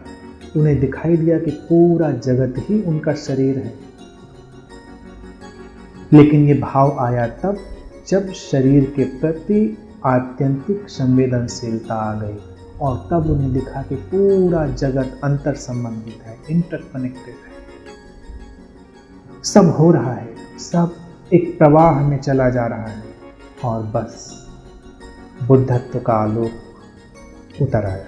उन्हें दिखाई दिया कि पूरा जगत ही उनका शरीर है। लेकिन ये भाव आया तब जब शरीर के प्रति आत्यंतिक संवेदनशीलता आ गई, और तब उन्हें दिखा कि पूरा जगत अंतर संबंधित है, इंटरकनेक्टेड है। सब हो रहा है, सब एक प्रवाह में चला जा रहा है, और बस बुद्धत्व का आलोक उतर आया।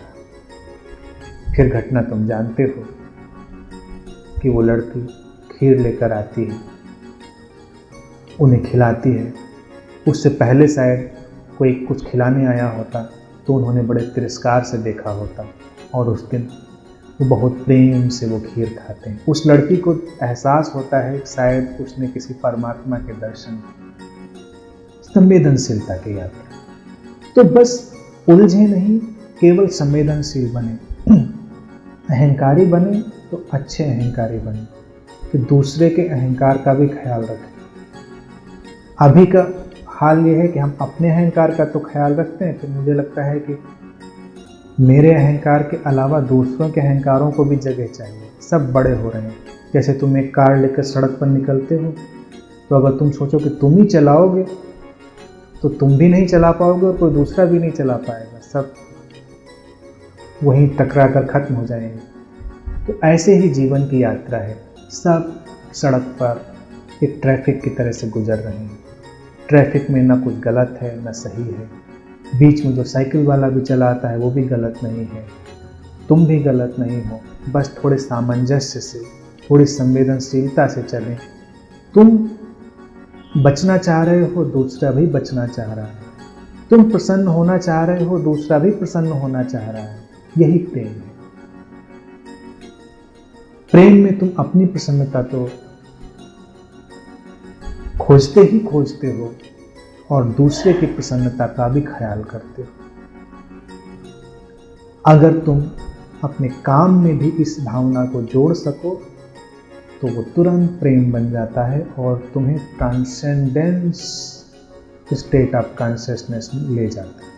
फिर घटना तुम जानते हो कि वो लड़की खीर लेकर आती है, उन्हें खिलाती है। उससे पहले शायद कोई कुछ खिलाने आया होता तो उन्होंने बड़े तिरस्कार से देखा होता, और उस दिन वो बहुत प्रेम से वो खीर खाते हैं। उस लड़की को एहसास होता है कि शायद उसने किसी परमात्मा के दर्शन, संवेदनशीलता की यात्रा। तो बस उलझे नहीं, केवल संवेदनशील बने, अहंकारी बने तो अच्छे अहंकारी बने, कि दूसरे के अहंकार का भी ख्याल रखें। अभी का हाल ये है कि हम अपने अहंकार का तो ख्याल रखते हैं, फिर मुझे लगता है कि मेरे अहंकार के अलावा दूसरों के अहंकारों को भी जगह चाहिए। सब बड़े हो रहे हैं। जैसे तुम एक कार लेकर सड़क पर निकलते हो, तो अगर तुम सोचो कि तुम ही चलाओगे तो तुम भी नहीं चला पाओगे और कोई दूसरा भी नहीं चला पाएगा, सब वहीं टकरा कर खत्म हो जाएंगे। तो ऐसे ही जीवन की यात्रा है। सब सड़क पर एक ट्रैफिक की तरह से गुजर रहे हैं। ट्रैफिक में ना कुछ गलत है ना सही है। बीच में जो साइकिल वाला भी चलाता है वो भी गलत नहीं है, तुम भी गलत नहीं हो। बस थोड़े सामंजस्य से, थोड़ी संवेदनशीलता से चलें। तुम बचना चाह रहे हो, दूसरा भी बचना चाह रहा है। तुम प्रसन्न होना चाह रहे हो, दूसरा भी प्रसन्न होना चाह रहा है। यही प्रेम है। प्रेम में तुम अपनी प्रसन्नता तो खोजते ही खोजते हो, और दूसरे की प्रसन्नता का भी ख्याल करते हो। अगर तुम अपने काम में भी इस भावना को जोड़ सको तो वो तुरंत प्रेम बन जाता है और तुम्हें ट्रांसेंडेंस स्टेट ऑफ कॉन्शियसनेस में ले जाता है।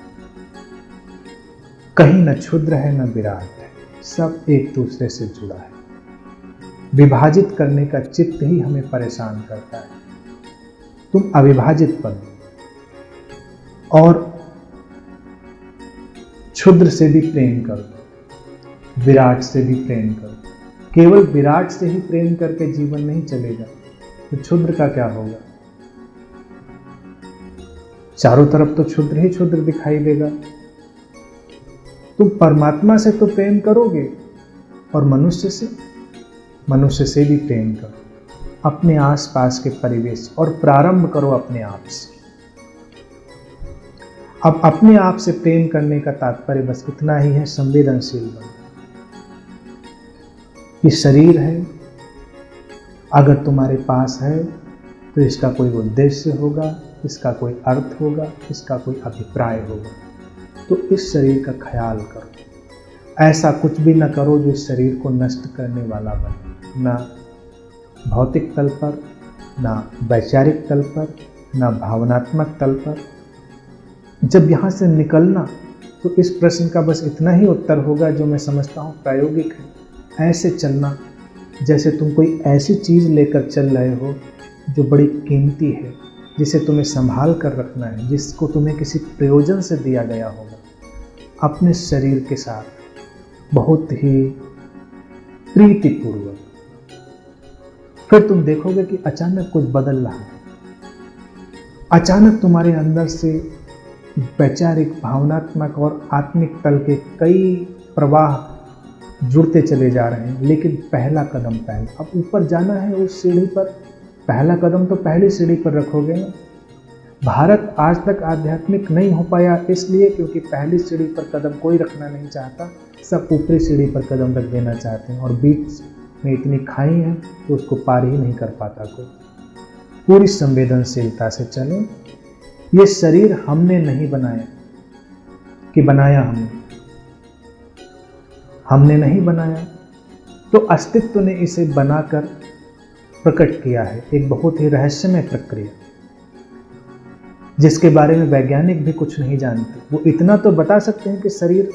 कहीं न क्षुद्र है न विराट है, सब एक दूसरे से जुड़ा है। विभाजित करने का चित्त ही हमें परेशान करता है। तुम अविभाजित बनो और क्षुद्र से भी प्रेम करो, विराट से भी प्रेम करो। केवल विराट से ही प्रेम करके जीवन नहीं चलेगा तो क्षुद्र का क्या होगा? चारों तरफ तो क्षुद्र ही क्षुद्र दिखाई देगा। तुम परमात्मा से तो प्रेम करोगे और मनुष्य से भी प्रेम करो। अपने आसपास के परिवेश, और प्रारंभ करो अपने आप से। अब अपने आप से प्रेम करने का तात्पर्य बस इतना ही है, संवेदनशील बनो। ये शरीर है, अगर तुम्हारे पास है तो इसका कोई उद्देश्य होगा, इसका कोई अर्थ होगा, इसका कोई अभिप्राय होगा। तो इस शरीर का ख्याल करो। ऐसा कुछ भी न करो जो इस शरीर को नष्ट करने वाला बने, ना भौतिक तल पर, ना वैचारिक तल पर, ना भावनात्मक तल पर। जब यहाँ से निकलना तो इस प्रश्न का बस इतना ही उत्तर होगा जो मैं समझता हूँ प्रायोगिक है। ऐसे चलना जैसे तुम कोई ऐसी चीज़ लेकर चल रहे हो जो बड़ी कीमती है, जिसे तुम्हें संभाल कर रखना है, जिसको तुम्हें किसी प्रयोजन से दिया गया होगा। अपने शरीर के साथ बहुत ही प्रीतिपूर्वक। फिर तुम देखोगे कि अचानक कुछ बदल रहा है। अचानक तुम्हारे अंदर से वैचारिक, भावनात्मक और आत्मिक तल के कई प्रवाह जुड़ते चले जा रहे हैं, लेकिन पहला कदम अब ऊपर जाना है उस सीढ़ी पर, पहला कदम तो पहली सीढ़ी पर रखोगे ना। भारत आज तक आध्यात्मिक नहीं हो पाया इसलिए क्योंकि पहली सीढ़ी पर कदम कोई रखना नहीं चाहता, सब ऊपरी सीढ़ी पर कदम रख देना चाहते हैं, और बीच में इतनी खाई है कि उसको पार ही नहीं कर पाता कोई। पूरी संवेदनशीलता से चलें। ये शरीर हमने नहीं बनाया, कि बनाया हमने नहीं बनाया, तो अस्तित्व ने इसे बनाकर प्रकट किया है। एक बहुत ही रहस्यमय प्रक्रिया जिसके बारे में वैज्ञानिक भी कुछ नहीं जानते। वो इतना तो बता सकते हैं कि शरीर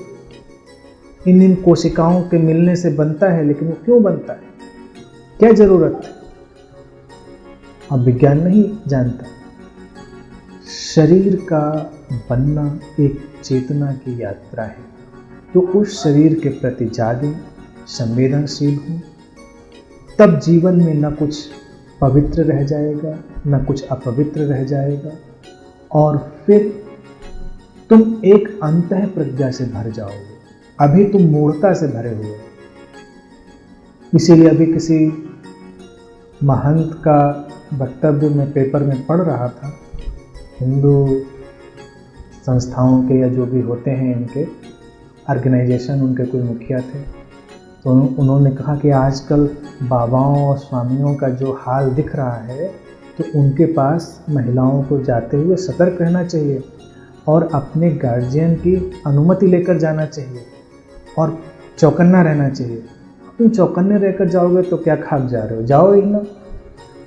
इन कोशिकाओं के मिलने से बनता है, लेकिन वो क्यों बनता है, क्या जरूरत है, अब विज्ञान नहीं जानता। शरीर का बनना एक चेतना की यात्रा है, तो उस शरीर के प्रति जागे, संवेदनशील हो, तब जीवन में न कुछ पवित्र रह जाएगा न कुछ अपवित्र रह जाएगा, और फिर तुम एक अंतः प्रज्ञा से भर जाओगे। अभी तुम मूढ़ता से भरे हुए, इसीलिए अभी किसी महंत का वक्तव्य में पेपर में पढ़ रहा था, हिंदू संस्थाओं के या जो भी होते हैं इनके ऑर्गेनाइजेशन, उनके कोई मुखिया थे, तो उन्होंने कहा कि आजकल बाबाओं और स्वामियों का जो हाल दिख रहा है, तो उनके पास महिलाओं को जाते हुए सतर्क रहना चाहिए और अपने गार्जियन की अनुमति लेकर जाना चाहिए और चौकन्ना रहना चाहिए। तुम चौकन्ने रहकर जाओगे तो क्या खाक जा रहे हो, जाओ ही ना।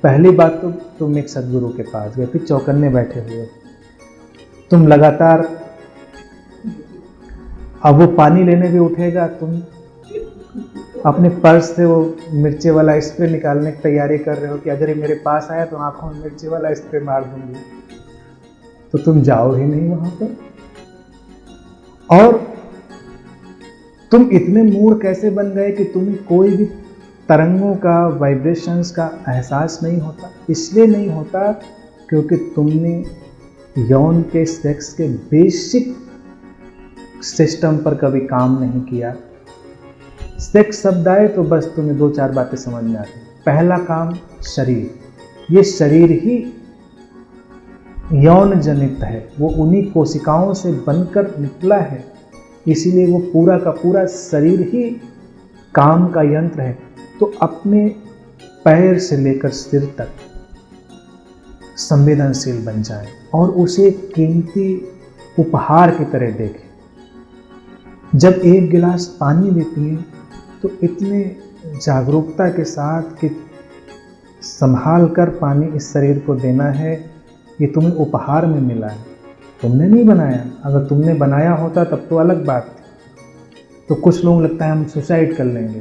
पहली बात तो तुम एक सदगुरु के पास गए, फिर चौकन्ने बैठे हुए, तुम लगातार, अब वो पानी लेने भी उठेगा, तुम अपने पर्स से वो मिर्ची वाला स्प्रे निकालने की तैयारी कर रहे हो कि अगर ये मेरे पास आया तो आंखों में मिर्ची वाला स्प्रे मार दूंगी, तो तुम जाओ ही नहीं वहां पर। और तुम इतने मूड कैसे बन गए कि तुम्हें कोई भी तरंगों का, वाइब्रेशंस का एहसास नहीं होता। इसलिए नहीं होता क्योंकि तुमने यौन के, सेक्स के बेसिक सिस्टम पर कभी काम नहीं किया। सेक्स शब्द आए तो बस तुम्हें 2-4 बातें समझ में आती। पहला काम शरीर, ये शरीर ही यौन जनित है, वो उन्हीं कोशिकाओं से बनकर निकला है, इसीलिए वो पूरा का पूरा शरीर ही काम का यंत्र है। तो अपने पैर से लेकर सिर तक संवेदनशील बन जाए और उसे कीमती उपहार की तरह देखें। जब एक गिलास पानी भी पिए तो इतने जागरूकता के साथ कि संभाल कर पानी इस शरीर को देना है, ये तुम्हें उपहार में मिला है, तुमने नहीं बनाया। अगर तुमने बनाया होता तब तो अलग बात थी। तो कुछ लोग लगता है हम सुसाइड कर लेंगे,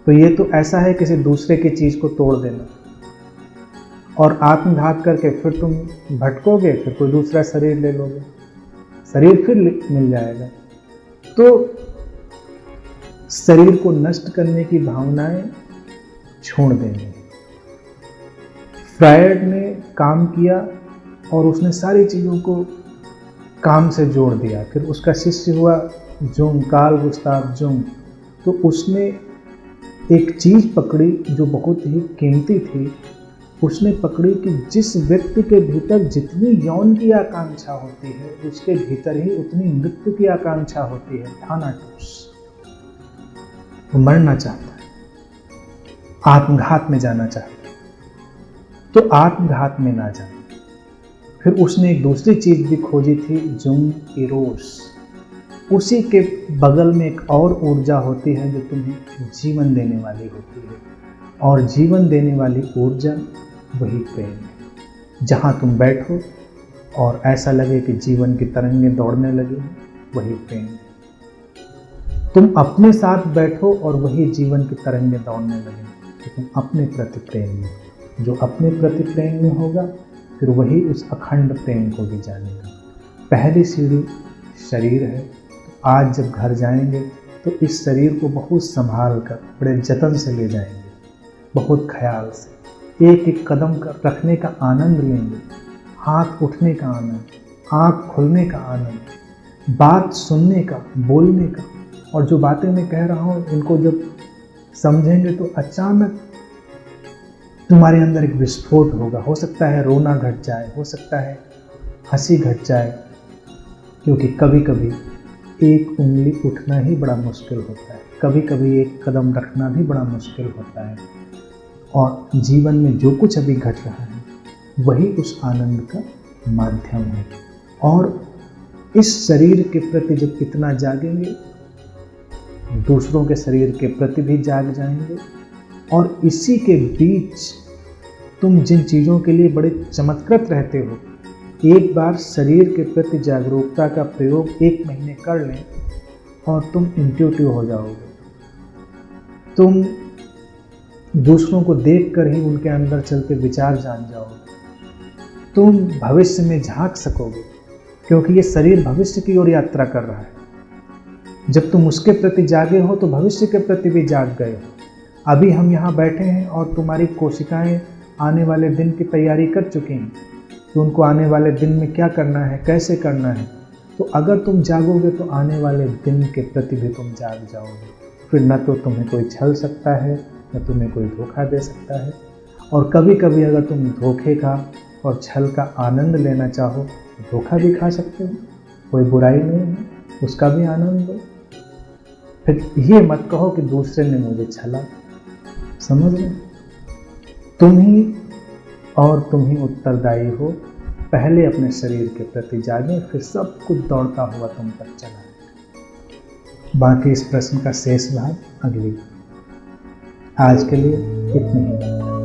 तो ये तो ऐसा है किसी दूसरे की चीज़ को तोड़ देना और आत्मघात करके फिर तुम भटकोगे, फिर कोई दूसरा शरीर ले लोगे, शरीर फिर मिल जाएगा। तो शरीर को नष्ट करने की भावनाएं छोड़ देंगे। फ्रायड ने काम किया और उसने सारी चीज़ों को काम से जोड़ दिया। फिर उसका शिष्य हुआ जुंग, कार्ल गुस्ताव जुंग। तो उसने एक चीज़ पकड़ी जो बहुत ही कीमती थी। उसने पकड़ी कि जिस व्यक्ति के भीतर जितनी यौन की आकांक्षा होती है, उसके भीतर ही उतनी मृत्यु की आकांक्षा होती है, थानाटोस। वो मरना चाहता है, आत्मघात में जाना चाहता है, तो आत्मघात में ना जाए। फिर उसने एक दूसरी चीज भी खोजी थी, जुंग इरोस। उसी के बगल में एक और ऊर्जा होती है जो तुम्हें जीवन देने वाली होती है, और जीवन देने वाली ऊर्जा वही प्रेम है। जहाँ तुम बैठो और ऐसा लगे कि जीवन की तरंगें दौड़ने लगी, वही प्रेम है। तुम अपने साथ बैठो और वही जीवन की तरंगें दौड़ने लगे, लेकिन अपने प्रति प्रेम में। जो अपने प्रति प्रेम में होगा फिर वही उस अखंड प्रेम को भी जानेगा। पहली सीढ़ी शरीर है। तो आज जब घर जाएंगे तो इस शरीर को बहुत संभाल कर, बड़े जतन से ले जाएंगे, बहुत ख्याल से। एक एक कदम रखने का आनंद लेंगे, हाथ उठने का आनंद, आँख खुलने का आनंद, बात सुनने का, बोलने का, और जो बातें मैं कह रहा हूँ इनको जब समझेंगे तो अचानक तुम्हारे अंदर एक विस्फोट होगा। हो सकता है रोना घट जाए, हो सकता है हंसी घट जाए, क्योंकि कभी कभी एक उंगली उठना ही बड़ा मुश्किल होता है, कभी कभी एक कदम रखना भी बड़ा मुश्किल होता है। और जीवन में जो कुछ अभी घट रहा है वही उस आनंद का माध्यम है। और इस शरीर के प्रति जब इतना जागेंगे, दूसरों के शरीर के प्रति भी जाग जाएंगे। और इसी के बीच तुम जिन चीज़ों के लिए बड़े चमत्कृत रहते हो, एक बार शरीर के प्रति जागरूकता का प्रयोग 1 महीने कर लें और तुम इंट्यूटिव हो जाओगे। तुम दूसरों को देखकर ही उनके अंदर चलते विचार जान जाओगे। तुम भविष्य में झांक सकोगे, क्योंकि ये शरीर भविष्य की ओर यात्रा कर रहा है। जब तुम उसके प्रति जागे हो तो भविष्य के प्रति भी जाग गए हो। अभी हम यहाँ बैठे हैं और तुम्हारी कोशिकाएं आने वाले दिन की तैयारी कर चुकी हैं कि उनको आने वाले दिन में क्या करना है, कैसे करना है। तो अगर तुम जागोगे तो आने वाले दिन के प्रति भी तुम जाग जाओगे। फिर न तो तुम्हें कोई छल सकता है, न तुम्हें कोई धोखा दे सकता है। और कभी कभी अगर तुम धोखे का और छल का आनंद लेना चाहो तो धोखा भी खा सकते हो, कोई बुराई नहीं है, उसका भी आनंद लो। फिर ये मत कहो कि दूसरे ने मुझे छला। समझ लो, तुम ही उत्तरदायी हो। पहले अपने शरीर के प्रति जागे, फिर सब कुछ दौड़ता हुआ तुम तक चला। बाकी इस प्रश्न का शेष भाग अगली। आज के लिए इतनी ही बात।